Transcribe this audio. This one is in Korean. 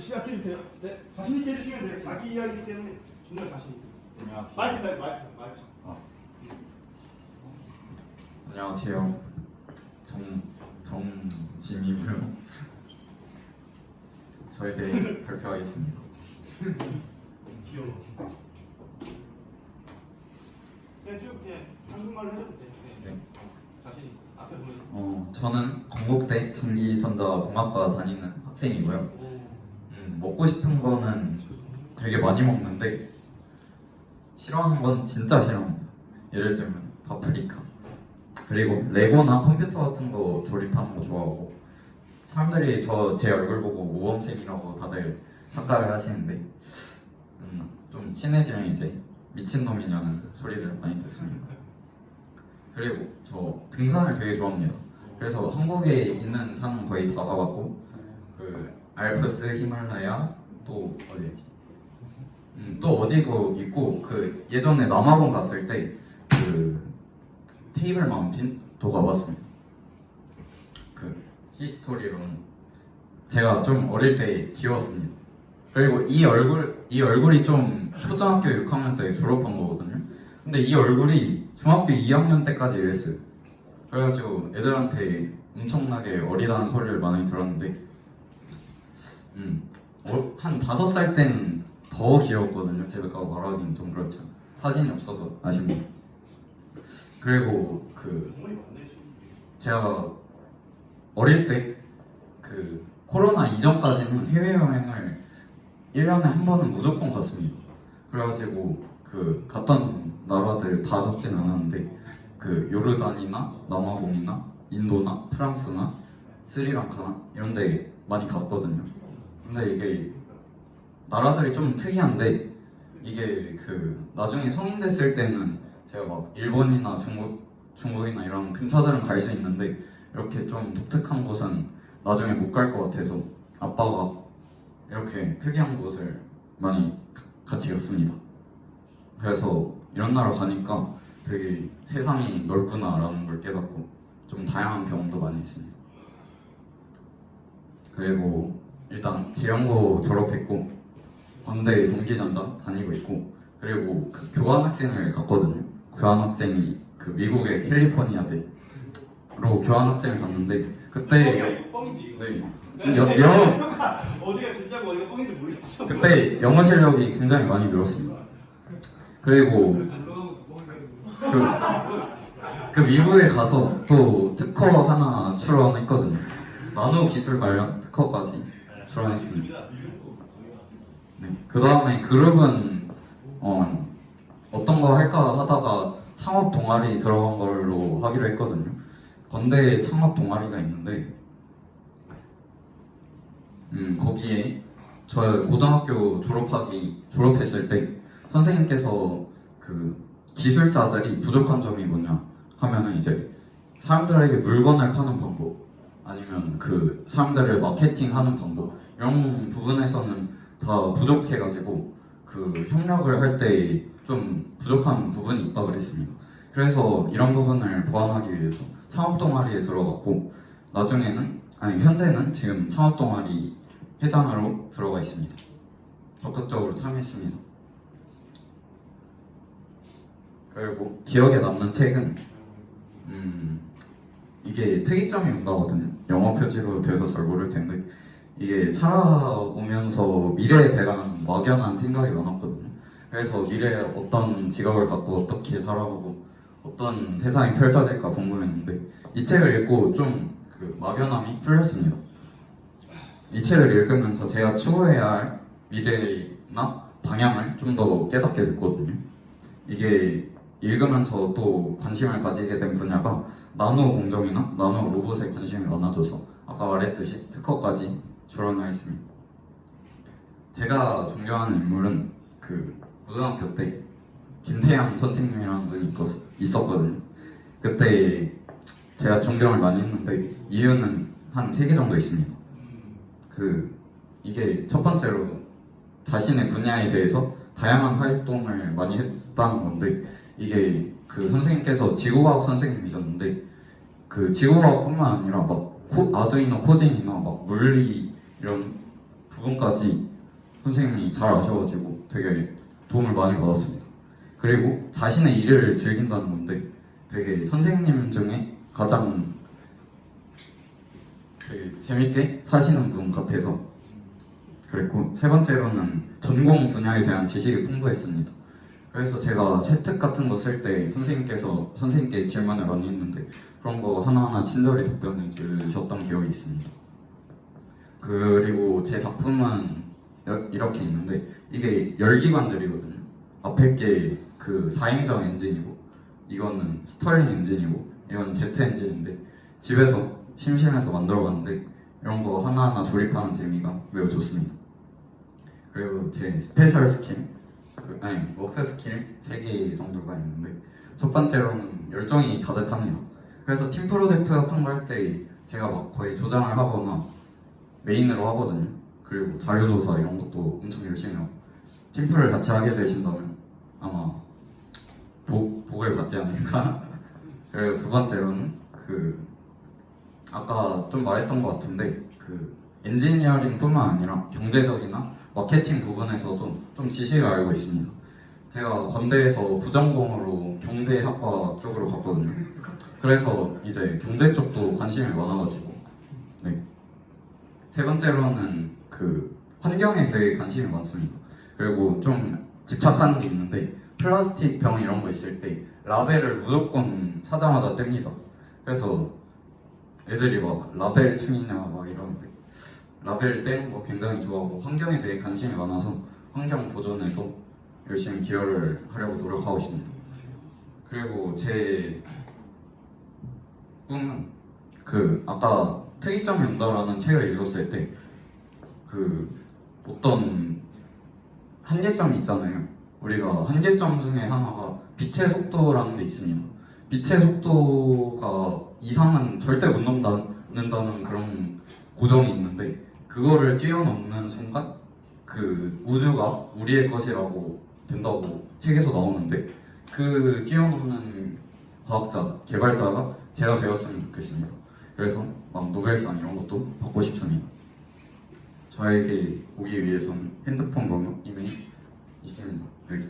시작해 주세요. 네, 자신 있게 해주시면 돼요. 자기 이야기이기 때문에 정말 자신 있게. 안녕하세요. 마이크. 안녕하세요. 정지민이고요. 저에 대해 발표하겠습니다. 귀여워. 그냥 쭉 그냥 한국말로 해도 돼. 네. 자신 있게. 앞에 보면. 저는 건국대 전기전자공학과 다니는 학생이고요. 먹고 싶은 거는 되게 많이 먹는데 싫어하는 건 진짜 싫어합니다. 예를 들면 파프리카, 그리고 레고나 컴퓨터 같은 거 조립하는 거 좋아하고, 사람들이 제 얼굴 보고 모범생이라고 다들 착각을 하시는데 좀 친해지면 이제 미친놈이냐는 소리를 많이 듣습니다. 그리고 저 등산을 되게 좋아합니다. 그래서 한국에 있는 산은 거의 다 가봤고, 그 알프스, 히말라야, 또 어디지? 또 어디고 있고, 그 예전에 남아공 갔을 때 그 테이블 마운틴도 가봤습니다. 그 히스토리로는 제가 좀 어릴 때 귀여웠습니다. 그리고 이 얼굴이 좀 초등학교 6학년 때 졸업한 거거든요. 근데 이 얼굴이 중학교 2학년 때까지 이랬어요. 그래가지고 애들한테 엄청나게 어리다는 소리를 많이 들었는데 한 5살 때는 더 귀여웠거든요. 제가 말하기는 좀 그렇죠. 사진이 없어서 아쉽네요. 그리고 제가 어릴 때 그 코로나 이전까지는 해외여행을 1년에 한 번은 무조건 갔습니다. 그래가지고 그 갔던 나라들 다 적진 않았는데, 그 요르단이나 남아공이나 인도나 프랑스나 스리랑카나 이런 데 많이 갔거든요. 근데 이게 나라들이 좀 특이한데, 이게 그 나중에 성인 됐을 때는 제가 막 일본이나 중국이나 이런 근처들은 갈 수 있는데, 이렇게 좀 독특한 곳은 나중에 못 갈 것 같아서 아빠가 이렇게 특이한 곳을 많이 같이 갔습니다. 그래서 이런 나라 가니까 되게 세상이 넓구나라는 걸 깨닫고 좀 다양한 경험도 많이 했습니다. 그리고 일단 재연고 졸업했고 광대 전기전자 다니고 있고, 그리고 그 교환학생을 갔거든요. 교환학생이 그 미국의 캘리포니아대로 교환학생을 갔는데, 그때 뻥이지. 네, 영어 어디가 진짜고 어디가 뻥인지 모르겠어. 그때 영어 실력이 굉장히 많이 늘었습니다. 그리고 그 미국에 가서 또 특허 하나 출원했거든요. 나노 기술 관련 특허까지 출원했습니다. 네, 그 다음에 그룹은 어떤 거 할까 하다가 창업 동아리 들어간 걸로 하기로 했거든요. 건대에 창업 동아리가 있는데 거기에 저 고등학교 졸업했을 때 선생님께서 그 기술자들이 부족한 점이 뭐냐 하면은 이제 사람들에게 물건을 파는 방법, 아니면 그 사람들을 마케팅하는 방법, 이런 부분에서는 다 부족해가지고 그 협력을 할 때 좀 부족한 부분이 있다 그랬습니다. 그래서 이런 부분을 보완하기 위해서 창업 동아리에 들어갔고, 현재는 지금 창업 동아리 회장으로 들어가 있습니다. 적극적으로 참여했습니다. 그리고 기억에 남는 책은 이게 특이점이 온다거든요. 영어 표지로 돼서 잘 모를 텐데, 이게 살아오면서 미래에 대한 막연한 생각이 많았거든요. 그래서 미래에 어떤 직업을 갖고 어떻게 살아가고 어떤 세상이 펼쳐질까 궁금했는데, 이 책을 읽고 좀 그 막연함이 풀렸습니다. 이 책을 읽으면서 제가 추구해야 할 미래나 방향을 좀 더 깨닫게 됐거든요. 이게 읽으면서 또 관심을 가지게 된 분야가 나노 공정이나 나노 로봇에 관심이 많아져서 아까 말했듯이 특허까지 출원하였습니다. 제가 존경하는 인물은 그 고등학교 때 김태양 선생님이라는 분이 있었거든요. 그때 제가 존경을 많이 했는데 이유는 한 3개 정도 있습니다. 이게 첫 번째로 자신의 분야에 대해서 다양한 활동을 많이 했다는 건데, 이게 그 선생님께서 지구과학 선생님이셨는데, 그 지구과학뿐만 아니라 막 아두이노 코딩이나 막 물리 이런 부분까지 선생님이 잘 아셔가지고 되게 도움을 많이 받았습니다. 그리고 자신의 일을 즐긴다는 건데 되게 선생님 중에 가장 되게 재밌게 사시는 분 같아서 그랬고, 세 번째로는 전공 분야에 대한 지식이 풍부했습니다. 그래서 제가 세특 같은 거 쓸 때 선생님께 질문을 많이 했는데 그런 거 하나하나 친절히 답변해 주셨던 기억이 있습니다. 그리고 제 작품은 이렇게 있는데 이게 열기관들이거든요. 앞에 게 그 4행정 엔진이고 이거는 스털링 엔진이고 이건 제트 엔진인데 집에서 심심해서 만들어봤는데 이런 거 하나하나 조립하는 재미가 매우 좋습니다. 그리고 제 스페셜 스킬, 워크 스킬 3개 정도가 있는데 첫 번째로는 열정이 가득합니다. 그래서 팀 프로젝트 같은 거 할 때 제가 막 거의 조장을 하거나 메인으로 하거든요. 그리고 자료조사 이런 것도 엄청 열심히 하고 팀플을 같이 하게 되신다면 아마 복을 받지 않을까. 그리고 두 번째로는 아까 좀 말했던 것 같은데 엔지니어링뿐만 아니라 경제적이나 마케팅 부분에서도 좀 지식을 알고 있습니다. 제가 건대에서 부전공으로 경제학과 쪽으로 갔거든요. 그래서 이제 경제 쪽도 관심이 많아가지고 네. 세 번째로는 환경에 되게 관심이 많습니다. 그리고 좀 집착하는 게 있는데 플라스틱 병 이런 거 있을 때 라벨을 무조건 사자마자 뗍니다. 그래서 애들이 막 라벨 춤이냐 막 이러는데 라벨 떼는 거 굉장히 좋아하고 환경에 되게 관심이 많아서 환경 보존에도 열심히 기여를 하려고 노력하고 있습니다. 그리고 제 꿈은 아까 특이점이 온다라는 책을 읽었을 때 어떤 한계점이 있잖아요. 우리가 한계점 중에 하나가 빛의 속도라는 게 있습니다. 빛의 속도가 이상은 절대 못 넘는다는 그런 고정이 있는데 그거를 뛰어넘는 순간 우주가 우리의 것이라고 된다고 책에서 나오는데 그 뛰어넘는 과학자, 개발자가 제가 되었으면 좋겠습니다. 그래서 막 노벨상 이런 것도 받고 싶습니다. 저에게 오기 위해서는 핸드폰 번호 이메일 있습니다. 여기.